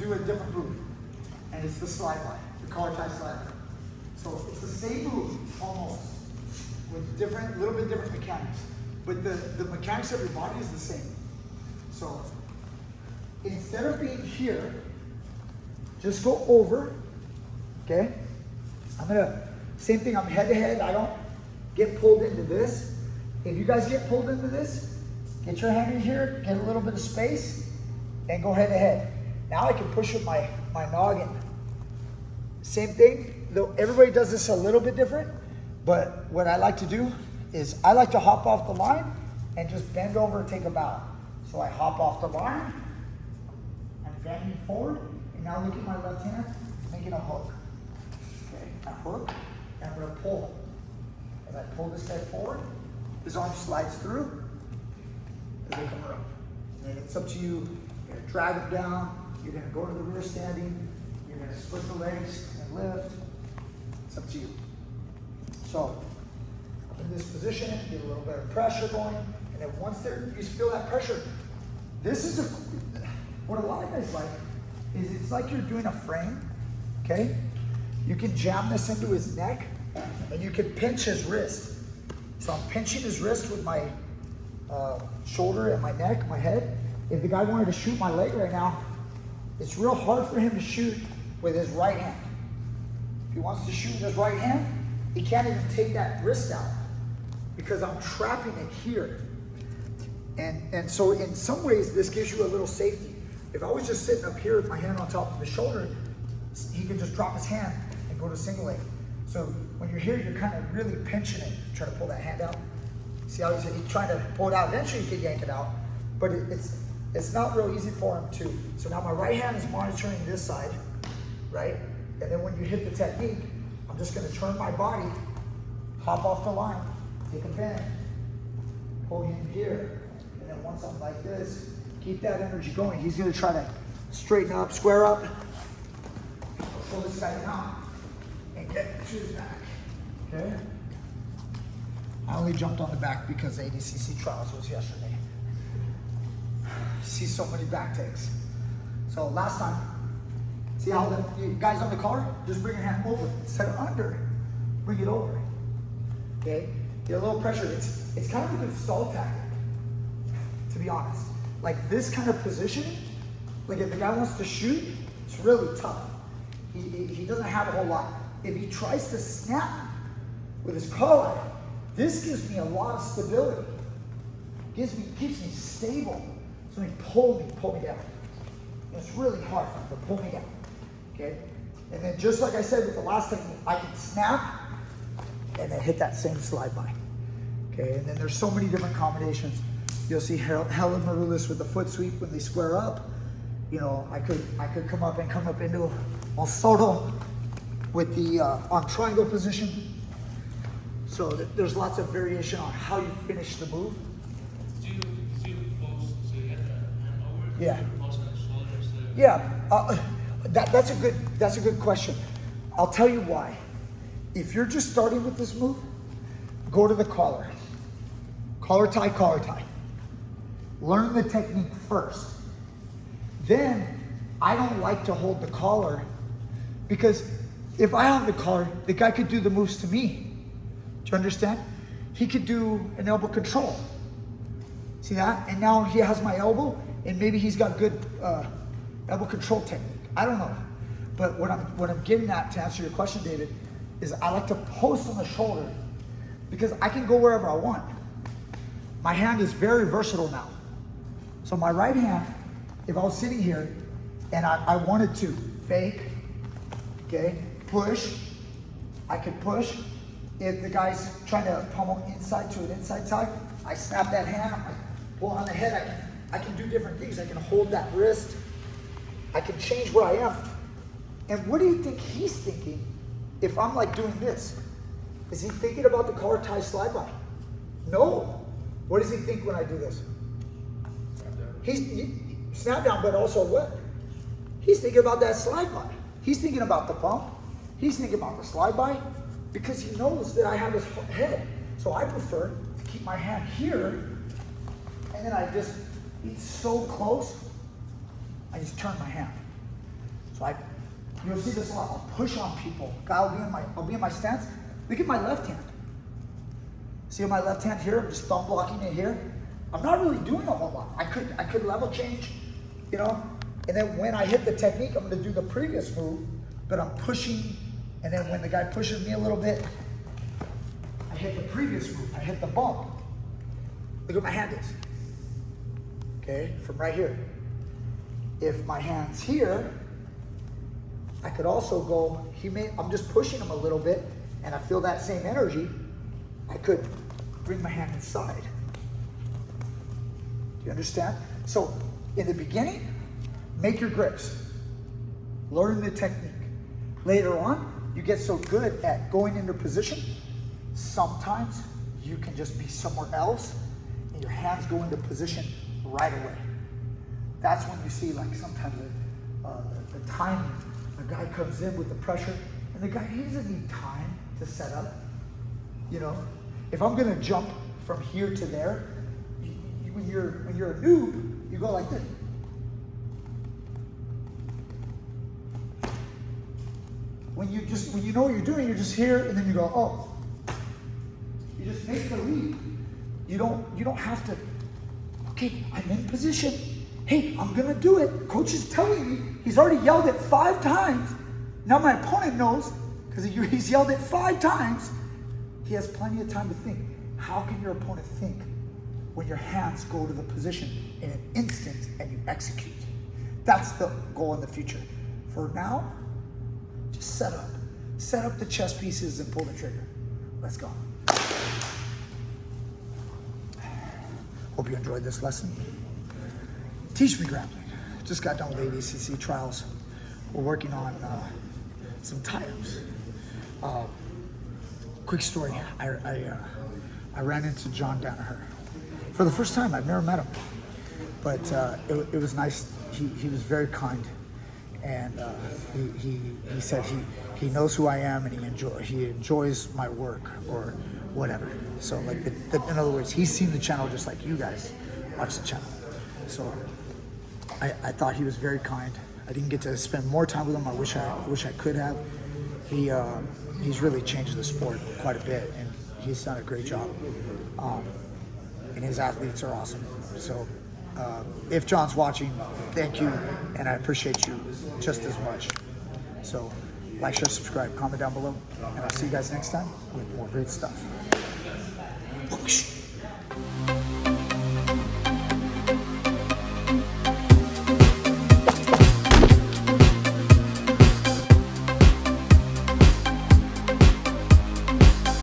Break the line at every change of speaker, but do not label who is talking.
do a different move. And it's the slide line, the collar tie slide line. So it's the same move, almost, with different, little bit different mechanics. But the mechanics of your body is the same. So instead of being here, just go over, okay? I'm gonna, same thing, I'm head to head. I don't get pulled into this. If you guys get pulled into this, get your hand in here, get a little bit of space, and go head to head. Now I can push with my noggin. Same thing, though everybody does this a little bit different, but what I like to do is I like to hop off the line and just bend over and take a bow. So I hop off the line, I'm bending forward, and now look at my left hand, making a hook. Okay, I hook, and I'm gonna pull. As I pull this guy forward, his arm slides through, as they come around. And it's up to you. You're gonna drag him down, you're gonna go to the rear standing, you're gonna split the legs and lift. It's up to you. So, in this position, get a little bit of pressure going, and then once you feel that pressure, this is what a lot of guys like, is it's like you're doing a frame, okay? You can jam this into his neck, and you can pinch his wrist. So I'm pinching his wrist with my shoulder and my neck, my head. If the guy wanted to shoot my leg right now, it's real hard for him to shoot with his right hand. If he wants to shoot with his right hand, he can't even take that wrist out because I'm trapping it here. And so in some ways, this gives you a little safety. If I was just sitting up here with my hand on top of his shoulder, he can just drop his hand and go to single leg. So when you're here, you're kind of really pinching it, trying to pull that hand out. See how he's trying to pull it out. Eventually you can yank it out, but it's not real easy for him to. So now my right hand is monitoring this side, right? And then when you hit the technique, I'm just gonna turn my body, hop off the line, take a bend, pull in here. And then once I'm like this, keep that energy going. He's gonna try to straighten up, square up, pull this guy down, and get to his back, okay? I only jumped on the back because ADCC trials was yesterday. See so many back takes. So last time, see how you guys on the collar, just bring your hand over instead of under, bring it over, okay? Get a little pressure. It's kind of a good stall tactic, to be honest. Like this kind of positioning, like if the guy wants to shoot, it's really tough. He doesn't have a whole lot. If he tries to snap with his collar, this gives me a lot of stability. Keeps me stable. So he pull me down. And it's really hard to pull me down, okay? And then just like I said with the last technique, I can snap and then hit that same slide by, okay? And then there's so many different combinations. You'll see Helen Maroulis with the foot sweep when they square up. You know, I could come up into El Soto with the on triangle position. So there's lots of variation on how you finish the move.
Do you post, so you get the hand over?
Yeah.
Post on the shoulders?
Yeah, that's a good question. I'll tell you why. If you're just starting with this move, go to the collar. Collar tie, collar tie. Learn the technique first. Then, I don't like to hold the collar because if I have the collar, the guy could do the moves to me. Do you understand? He could do an elbow control. See that? And now he has my elbow, and maybe he's got good elbow control technique. I don't know. But what I'm getting at, to answer your question, David, is I like to post on the shoulder because I can go wherever I want. My hand is very versatile now. So my right hand, if I was sitting here and I wanted to fake, okay, push, I could push. If the guy's trying to pummel inside to an inside tie, I snap that hand, I pull on the head, I can do different things. I can hold that wrist, I can change where I am. And what do you think he's thinking if I'm like doing this? Is he thinking about the collar tie slide by? No. What does he think when I do this? He's snap down, but also what? He's thinking about that slide by. He's thinking about the bump. He's thinking about the slide by because he knows that I have his head. So I prefer to keep my hand here, and then I just, it's so close, I just turn my hand. So you'll see this a lot. I'll push on people. I'll be in my stance. Look at my left hand. See my left hand here? I'm just thumb blocking it here. I'm not really doing a whole lot. I could level change, you know? And then when I hit the technique, I'm gonna do the previous move, but I'm pushing, and then when the guy pushes me a little bit, I hit the previous move. I hit the bump. Look what my hand is. Okay, from right here. If my hand's here, I could also go, I'm just pushing him a little bit, and I feel that same energy. I could bring my hand inside. Do you understand? So in the beginning, make your grips. Learn the technique. Later on, you get so good at going into position, sometimes you can just be somewhere else and your hands go into position right away. That's when you see, like, sometimes the timing. A guy comes in with the pressure, and the guy, he doesn't need time to set up. You know, if I'm gonna jump from here to there, when you're a noob, you go like this. When you know what you're doing, you're just here, and then you go, oh. You just make the lead. You don't have to, okay, I'm in position. Hey, I'm gonna do it. Coach is telling me, he's already yelled it 5 times. Now my opponent knows, because he's yelled it 5 times. He has plenty of time to think. How can your opponent think when your hands go to the position in an instant and you execute? That's the goal in the future. For now, just set up. Set up the chess pieces and pull the trigger. Let's go. Hope you enjoyed this lesson. Teach Me Grappling. Just got done with ADCC trials. We're working on some tie-ups. Quick story. I ran into John Danaher for the first time. I've never met him, but it was nice. He was very kind, and he said he knows who I am and he enjoys my work or whatever. So like in other words, he's seen the channel just like you guys watch the channel. So I thought he was very kind. I didn't get to spend more time with him. I wish I could have. He's really changed the sport quite a bit, and he's done a great job. And his athletes are awesome. So if John's watching, thank you, and I appreciate you just as much. So like, share, subscribe, comment down below, and I'll see you guys next time with more great stuff.